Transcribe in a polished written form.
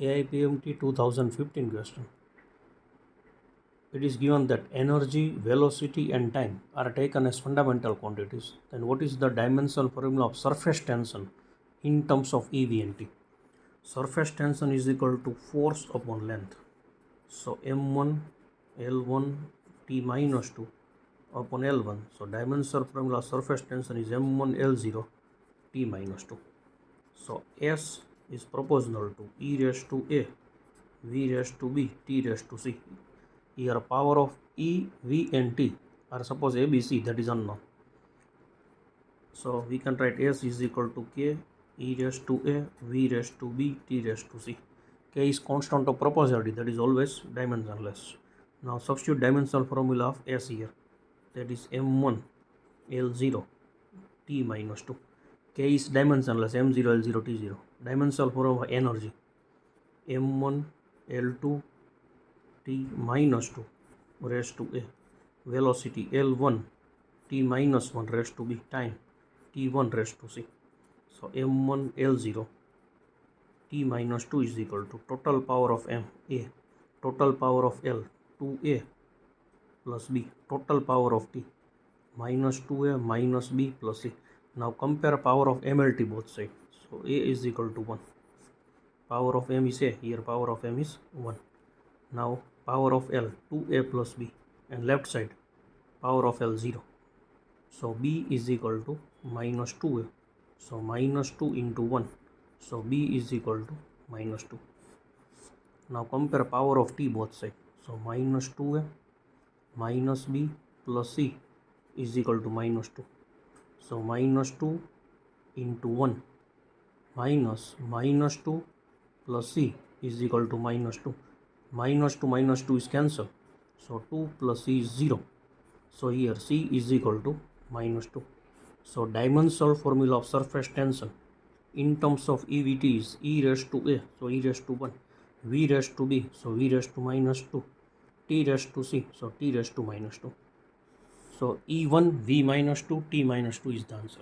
AIPMT 2015 question. It is given that energy, velocity and time are taken as fundamental quantities. Then what is the dimensional formula of surface tension in terms of EV and T? Surface tension is equal to force upon length. So M1 L1 T minus 2 upon L1. So dimensional formula of surface tension is M1 L0 T minus 2. So S is proportional to E raised to A, V raised to B, T raised to C. Here power of E, V and T are suppose ABC, that is unknown. So we can write S is equal to K, E raised to A, V raised to B, T raised to C. K is constant of proportionality, that is always dimensionless. Now substitute dimensional formula of S here, that is M1 L0 T minus 2. K is dimensionless, M0 L0 T0. Dimensional formula of energy, M1 L2 T minus 2 raised to A. Velocity L1 T minus 1 raised to B. Time T1 raised to C. So M1 L0 T minus 2 is equal to total power of M, A, total power of L, 2A plus B, total power of T, minus 2A minus B plus C. Now compare power of MLT both sides. So A is equal to 1. Power of M is A, here power of M is 1. Now power of L, 2A plus B, and left side power of L 0. So B is equal to minus 2A. So minus 2 into 1. So B is equal to minus 2. Now compare power of T both sides. So minus 2A minus B plus C is equal to minus 2. So minus 2 into 1 minus minus 2 plus C is equal to minus 2. Minus 2 is cancelled. So 2 plus C is 0. So here C is equal to minus 2. So dimensional formula of surface tension in terms of EVT is E raised to A, so E raised to 1, V raised to B, so V raised to minus 2, T raised to C, so T raised to minus 2. So E1 V minus 2 T minus 2 is the answer.